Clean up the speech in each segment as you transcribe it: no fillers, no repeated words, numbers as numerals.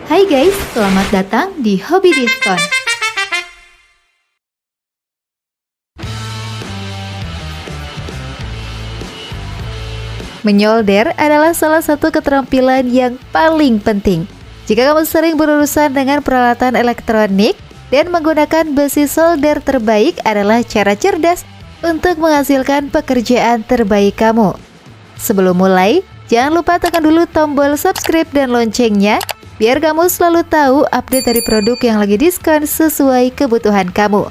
Hai guys, selamat datang di Hobi Diskon. Menyolder adalah salah satu keterampilan yang paling penting. Jika kamu sering berurusan dengan peralatan elektronik dan menggunakan besi solder terbaik adalah cara cerdas untuk menghasilkan pekerjaan terbaik kamu. Sebelum mulai, jangan lupa tekan dulu tombol subscribe dan loncengnya biar kamu selalu tahu update dari produk yang lagi diskon sesuai kebutuhan kamu.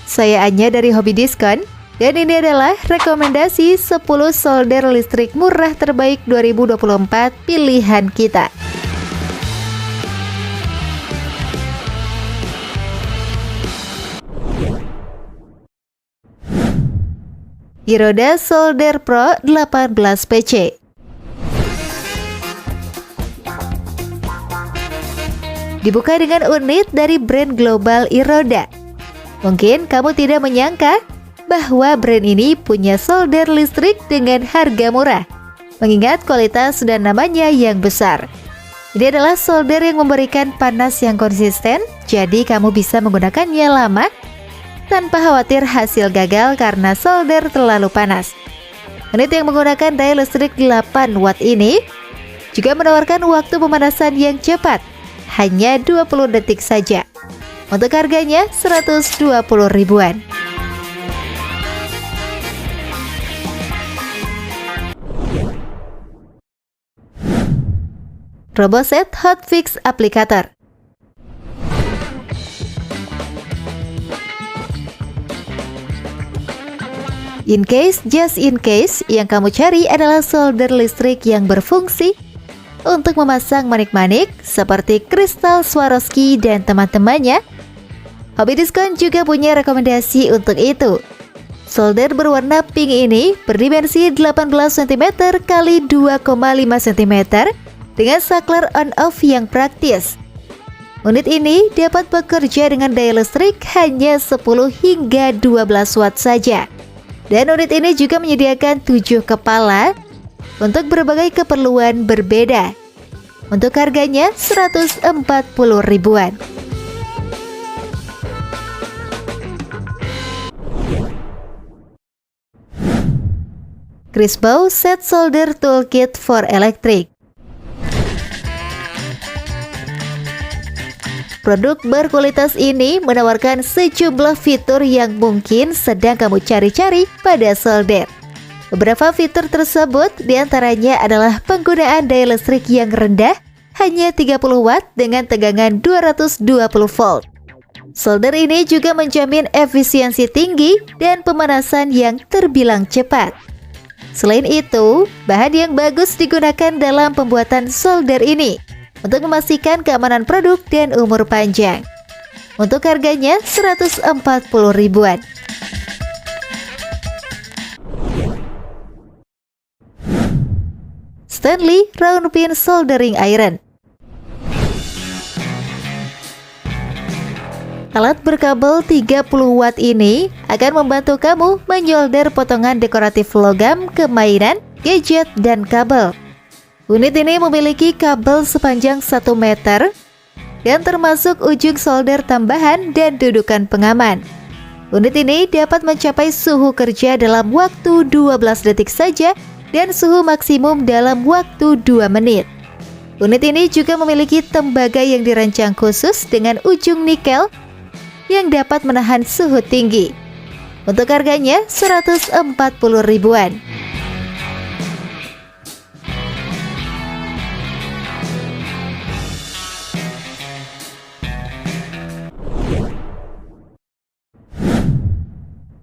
Saya Anya dari Hobi Diskon, dan ini adalah rekomendasi 10 solder listrik murah terbaik 2024 pilihan kita. Iroda Solder Pro 18 PC. Dibuka dengan unit dari brand global Iroda. Mungkin kamu tidak menyangka bahwa brand ini punya solder listrik dengan harga murah, mengingat kualitas dan namanya yang besar. Ini adalah solder yang memberikan panas yang konsisten, jadi kamu bisa menggunakannya lama tanpa khawatir hasil gagal karena solder terlalu panas. Unit yang menggunakan daya listrik 8 watt ini juga menawarkan waktu pemanasan yang cepat, hanya 20 detik saja. Untuk harganya 120 ribuan. RoboSet Hotfix Applicator. Just in case, yang kamu cari adalah solder listrik yang berfungsi untuk memasang manik-manik seperti kristal Swarovski dan teman-temannya. Hobi Diskon juga punya rekomendasi untuk itu. Solder berwarna pink ini berdimensi 18 cm x 2,5 cm dengan saklar on-off yang praktis. Unit ini dapat bekerja dengan daya listrik hanya 10 hingga 12 watt saja. Dan unit ini juga menyediakan 7 kepala untuk berbagai keperluan berbeda. Untuk harganya 140 ribuan. Crispo Set Solder Toolkit for Electric. Produk berkualitas ini menawarkan sejumlah fitur yang mungkin sedang kamu cari-cari pada solder. Beberapa fitur tersebut diantaranya adalah penggunaan daya listrik yang rendah, hanya 30 watt dengan tegangan 220 volt. Solder ini juga menjamin efisiensi tinggi dan pemanasan yang terbilang cepat. Selain itu, bahan yang bagus digunakan dalam pembuatan solder ini untuk memastikan keamanan produk dan umur panjang. Untuk harganya 140 ribuan. Stanley Round Pin Soldering Iron. Alat berkabel 30 watt ini akan membantu kamu menyolder potongan dekoratif logam ke mainan, gadget, dan kabel. Unit ini memiliki kabel sepanjang 1 meter dan termasuk ujung solder tambahan dan dudukan pengaman. Unit ini dapat mencapai suhu kerja dalam waktu 12 detik saja dan suhu maksimum dalam waktu 2 menit. Unit ini juga memiliki tembaga yang dirancang khusus dengan ujung nikel yang dapat menahan suhu tinggi. Untuk harganya 140 ribuan.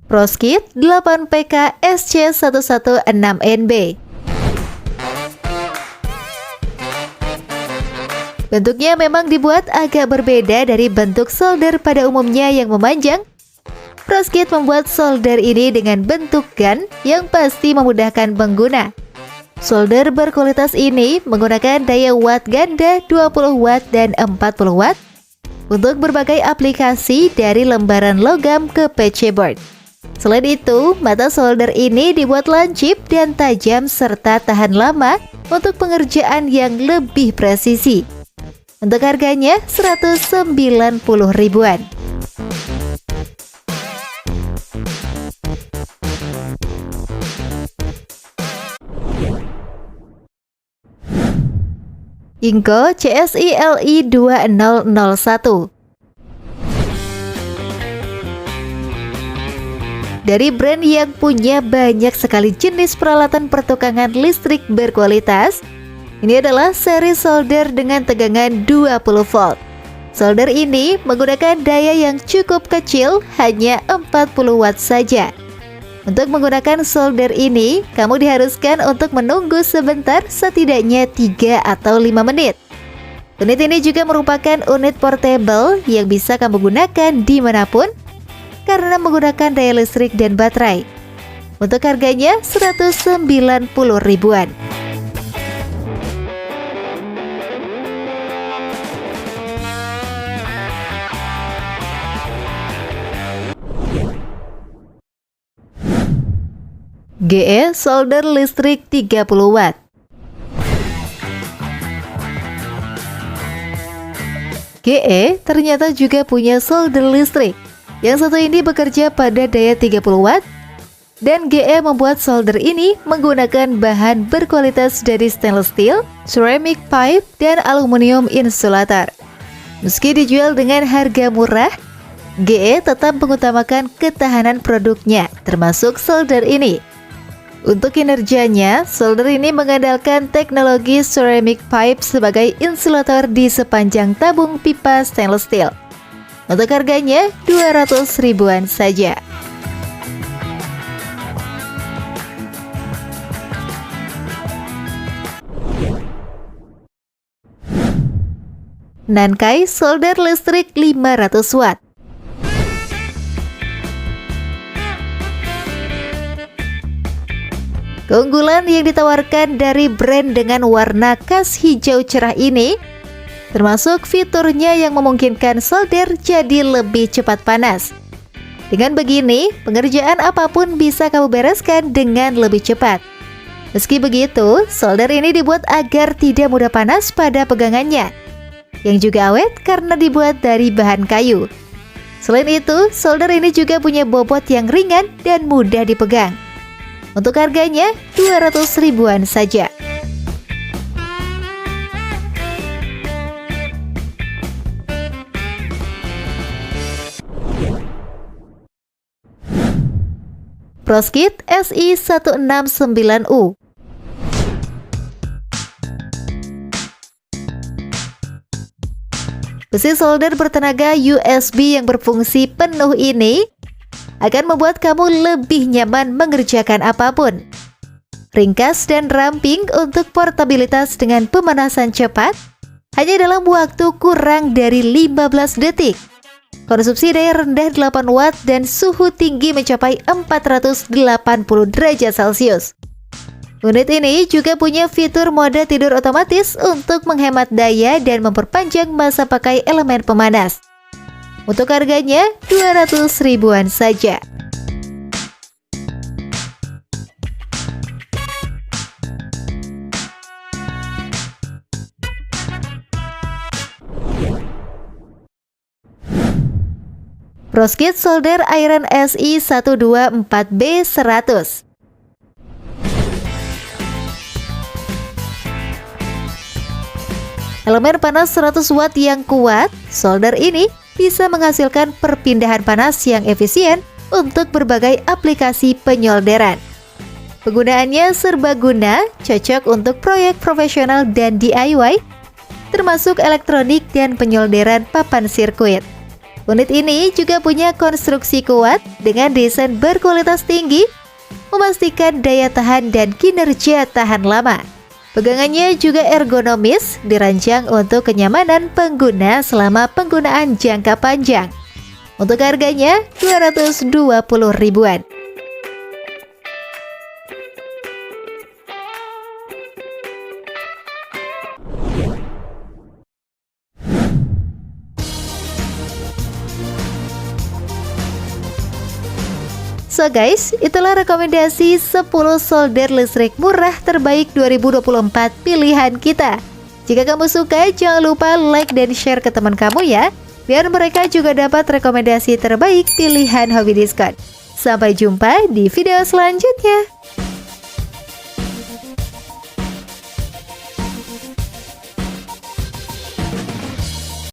Proskit 8PK SC116NB. Bentuknya memang dibuat agak berbeda dari bentuk solder pada umumnya yang memanjang. Proskit membuat solder ini dengan bentuk gun yang pasti memudahkan pengguna. Solder berkualitas ini menggunakan daya watt ganda 20 watt dan 40 watt untuk berbagai aplikasi dari lembaran logam ke PC board. Selain itu, mata solder ini dibuat lancip dan tajam serta tahan lama untuk pengerjaan yang lebih presisi. Untuk harganya 190 ribuan. Inco CSI LI 2001. Dari brand yang punya banyak sekali jenis peralatan pertukangan listrik berkualitas, ini adalah seri solder dengan tegangan 20 volt. Solder ini menggunakan daya yang cukup kecil, hanya 40 watt saja. Untuk menggunakan solder ini, kamu diharuskan untuk menunggu sebentar, setidaknya 3 atau 5 menit. Unit ini juga merupakan unit portable yang bisa kamu gunakan dimanapun karena menggunakan daya listrik dan baterai. Untuk harganya 190 ribuan. GE solder listrik 30 watt. GE ternyata juga punya solder listrik. Yang satu ini bekerja pada daya 30 watt, dan GE membuat solder ini menggunakan bahan berkualitas dari stainless steel, ceramic pipe, dan aluminium insulator. Meski dijual dengan harga murah, GE tetap mengutamakan ketahanan produknya, termasuk solder ini. Untuk kinerjanya, solder ini mengandalkan teknologi ceramic pipe sebagai insulator di sepanjang tabung pipa stainless steel. Untuk harganya 200 ribuan saja. Nankai solder listrik 500 watt. Keunggulan yang ditawarkan dari brand dengan warna khas hijau cerah ini termasuk fiturnya yang memungkinkan solder jadi lebih cepat panas. Dengan begini, pengerjaan apapun bisa kamu bereskan dengan lebih cepat. Meski begitu, solder ini dibuat agar tidak mudah panas pada pegangannya, yang juga awet karena dibuat dari bahan kayu. Selain itu, solder ini juga punya bobot yang ringan dan mudah dipegang. Untuk harganya 200 ribuan saja. Proskit SI169U. Besi solder bertenaga USB yang berfungsi penuh ini akan membuat kamu lebih nyaman mengerjakan apapun. Ringkas dan ramping untuk portabilitas dengan pemanasan cepat hanya dalam waktu kurang dari 15 detik. Konsumsi daya rendah 8 watt dan suhu tinggi mencapai 480 derajat Celcius. Unit ini juga punya fitur mode tidur otomatis untuk menghemat daya dan memperpanjang masa pakai elemen pemanas. Untuk harganya 200 ribuan saja. Proskit solder iron SI124B100. Elemen panas 100 watt yang kuat, solder ini bisa menghasilkan perpindahan panas yang efisien untuk berbagai aplikasi penyolderan. Penggunaannya serbaguna, cocok untuk proyek profesional dan DIY, termasuk elektronik dan penyolderan papan sirkuit. Unit ini juga punya konstruksi kuat dengan desain berkualitas tinggi, memastikan daya tahan dan kinerja tahan lama. Pegangannya juga ergonomis, dirancang untuk kenyamanan pengguna selama penggunaan jangka panjang. Untuk harganya 220 ribuan. So guys, itulah rekomendasi 10 solder listrik murah terbaik 2024 pilihan kita. Jika kamu suka, jangan lupa like dan share ke teman kamu ya, biar mereka juga dapat rekomendasi terbaik pilihan hobi diskon. Sampai jumpa di video selanjutnya.